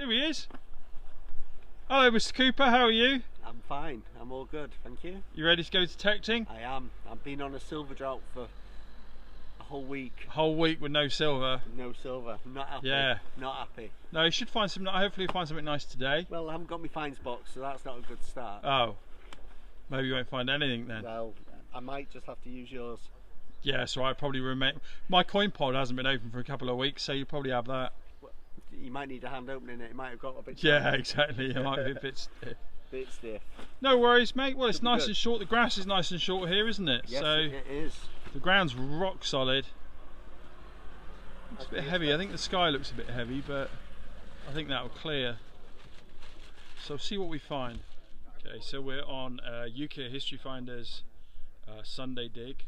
Here he is. Hello, Mr. Cooper. How are you? I'm fine. I'm all good, thank you. You ready to go detecting? I am. I've been on a silver drought for a whole week. A whole week with no silver. No silver. Not happy. Yeah. Not happy. No, you should find some. Hopefully, you'll find something nice today. Well, I haven't got my finds box, so that's not a good start. Oh, maybe you won't find anything then. Well, I might just have to use yours. Yeah, so I probably remain. My coin pod hasn't been open for a couple of weeks, so you probably have that. Well, you might need a hand opening it. It might have got a bit. Yeah, exactly. It might be a bit stiff. Bit stiff. No worries, mate. Well, it's nice good. and short. The grass is nice and short here, isn't it? Yes, so it is. the ground's rock solid. It's a bit heavy. I think the sky looks a bit heavy, but I think that'll clear. So see what we find. Okay, so we're on UK History Finders Sunday dig.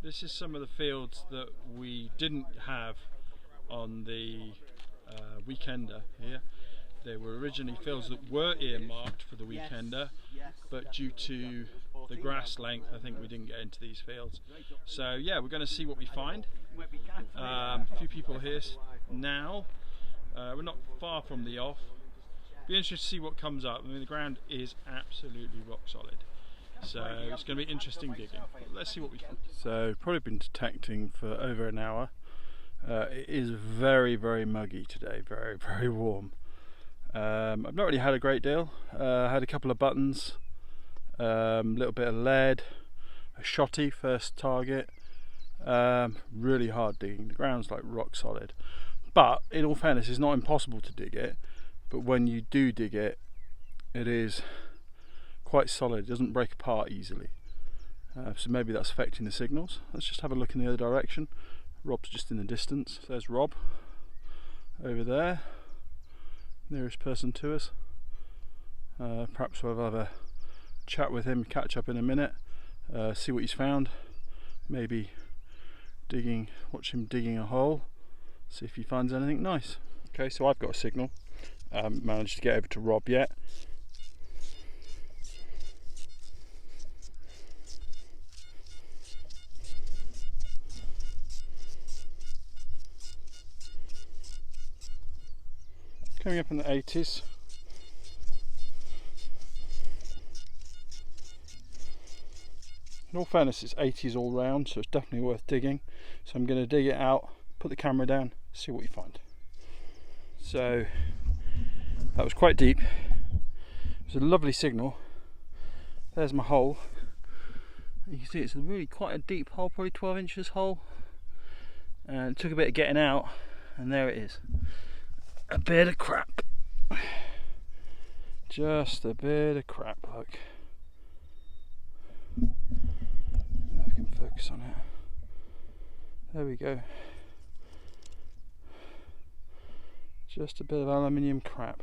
This is some of the fields that we didn't have on the weekender here. They were originally fields that were earmarked for the weekender, but due to the grass length, I think we didn't get into these fields. So yeah, we're going to see what we find. A few people here now. We're not far from the off. Be interested to see what comes up. I mean, the ground is absolutely rock solid. So it's going to be interesting digging. Let's see what we find. So probably been detecting for over an hour. It is very, very muggy today. Very, very warm. I've not really had a great deal. I had a couple of buttons, a little bit of lead, a shotty first target. Really hard digging. The ground's like rock solid. But in all fairness, it's not impossible to dig it. But when you do dig it, it is quite solid. It doesn't break apart easily. So maybe that's affecting the signals. Let's just have a look in the other direction. Rob's just in the distance. There's Rob over there. Nearest person to us. Perhaps we'll have a chat with him, catch up in a minute, see what he's found. Maybe watch him digging a hole, see if he finds anything nice. Okay, so I've got a signal. I haven't managed to get over to Rob yet. Coming up in the 80s. In all fairness, it's 80s all round, so it's definitely worth digging. So I'm going to dig it out, put the camera down, see what we find. So that was quite deep. It was a lovely signal. There's my hole. You can see it's really quite a deep hole, probably 12 inches hole. And it took a bit of getting out, and there it is. A bit of crap. Just a bit of crap, look. If I can focus on it. There we go. Just a bit of aluminium crap.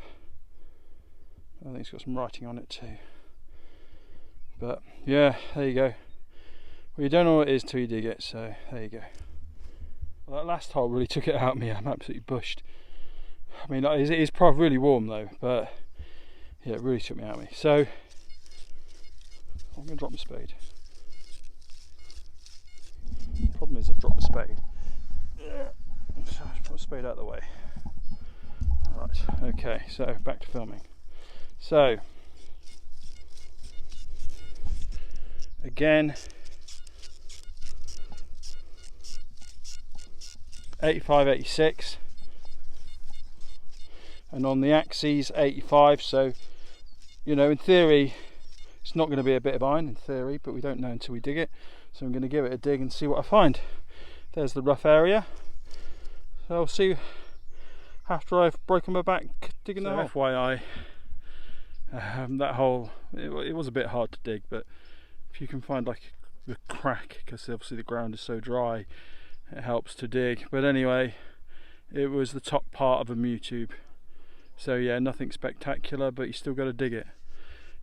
I think it's got some writing on it too. But yeah, there you go. Well, you don't know what it is till you dig it, so there you go. Well, that last hole really took it out of me. I'm absolutely bushed. I mean, it is probably really warm though, but yeah, it really took me out of me. So I'm going to drop my spade. Problem is I've dropped my spade. So I'll put my spade out of the way. Right, okay, so back to filming. So again, 85, 86. And on the axes 85, so you know, in theory it's not going to be a bit of iron in theory, but we don't know until we dig it. So I'm going to give it a dig and see what I find. There's the rough area, so I'll see after I've broken my back digging the hole. FYI, that hole, it was a bit hard to dig, but if you can find like the crack, because obviously the ground is so dry, it helps to dig. But anyway, it was the top part of a mew tube. So yeah, nothing spectacular, but you still got to dig it.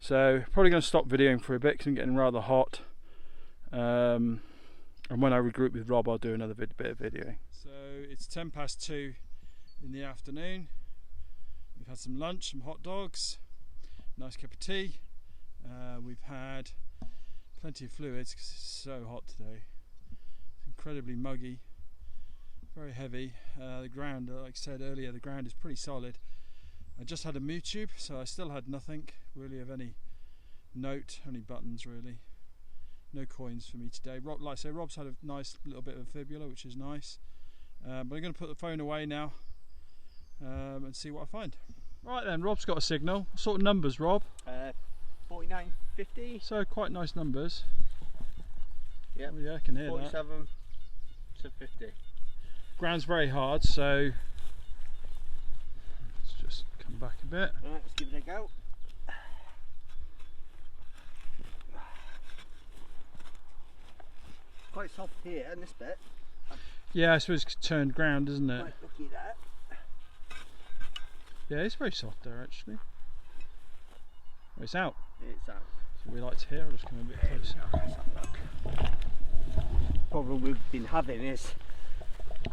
So probably going to stop videoing for a bit because I'm getting rather hot. And when I regroup with Rob, I'll do another bit of videoing. So it's 2:10 in the afternoon. We've had some lunch, some hot dogs, nice cup of tea. We've had plenty of fluids because it's so hot today. It's incredibly muggy. very heavy. The ground, like I said earlier, the ground is pretty solid. I just had a moo tube, so I still had nothing really of any note, only buttons really. No coins for me today. Rob, like I say, Rob's had a nice little bit of a fibula, which is nice. But I'm going to put the phone away now and see what I find. Right then, Rob's got a signal. What sort of numbers, Rob? 49.50. So quite nice numbers. Yep. Oh, yeah, I can hear 47 that. to 50. Ground's very hard, so let's just come back a bit. Right, let's give it a go. Quite soft here in this bit. Yeah, I suppose it's turned ground, isn't it? Quite lucky that. Yeah, it's very soft there actually. Oh, it's out. It's out. So we like to hear. I'll just come a bit closer. Problem we've been having is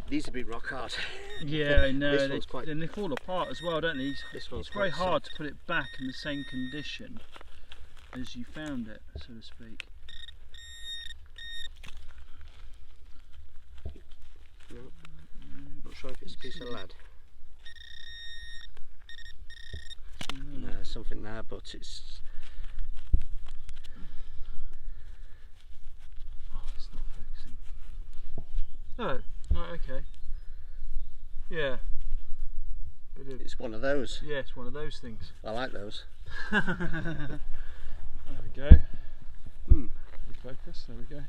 these have been rock hard. Yeah, I know. This one's quite. And they fall apart as well, don't they? This one's it's very quite hard soft. to put it back in the same condition as you found it, so to speak. No, not sure if it's a piece of lead. No, something there, but it's. Oh, it's not focusing. No, right, okay. Yeah. But It's one of those. yeah, it's one of those things. I like those. There we go. Refocus, there we go.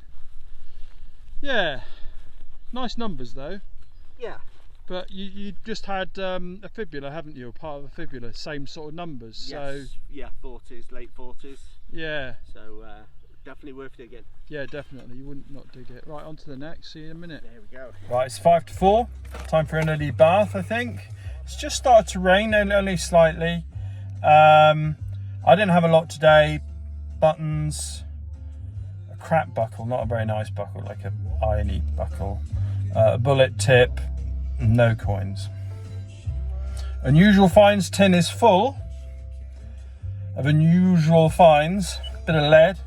Yeah, nice numbers though. Yeah. But you just had a fibula, haven't you? A part of a fibula, same sort of numbers. Yes. So Yeah, 40s, late 40s. yeah, So definitely worth digging. yeah, definitely. You wouldn't not dig it. Right, on to the next. See you in a minute. There we go. Right, it's 5 to 4. Time for an early bath, I think. It's just started to rain, only slightly. I didn't have a lot today. Buttons, a crap buckle, not a very nice buckle, like a irony buckle. A bullet tip, no coins. Unusual finds tin is full of unusual finds. Bit of lead,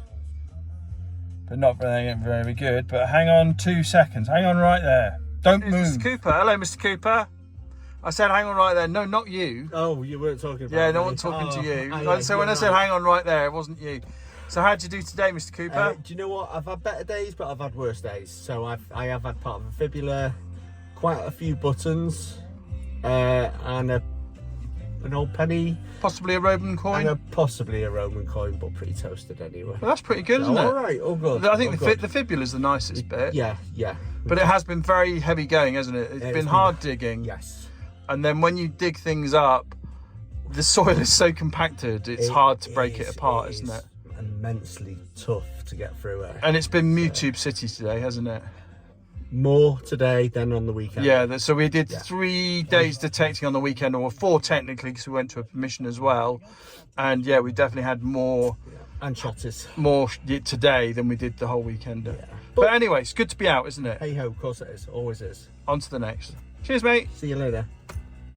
but not very good. But hang on 2 seconds. Hang on right there. Don't move. Mr. Cooper. Hello, Mr. Cooper. I said hang on right there. No, not you. Oh, you weren't talking about Yeah, me. no one talking to you. Yeah, So when I said hang on right there, it wasn't you. So how'd you do today, Mr. Cooper? Do you know what? I've had better days, but I've had worse days. So I have had part of a fibula, quite a few buttons, and an old penny. Possibly a Roman coin? And possibly a Roman coin, but pretty toasted anyway. Well, that's pretty good, isn't it? All right, all good. I think the fibula's the nicest bit. Yeah, yeah. But it has been very heavy going, hasn't it? It's been hard digging. Yes. And then when you dig things up, the soil is so compacted, it's hard to break it apart, isn't it? Immensely tough to get through it. And it's been YouTube City today, hasn't it? More today than on the weekend. Yeah, so we did 3 days detecting on the weekend, or 4 technically, because we went to a permission as well. And yeah, we definitely had more and chatters. More today than we did the whole weekend. Yeah. But anyway, it's good to be out, isn't it? Hey ho, of course it is. Always is. On to the next. Cheers, mate. See you later.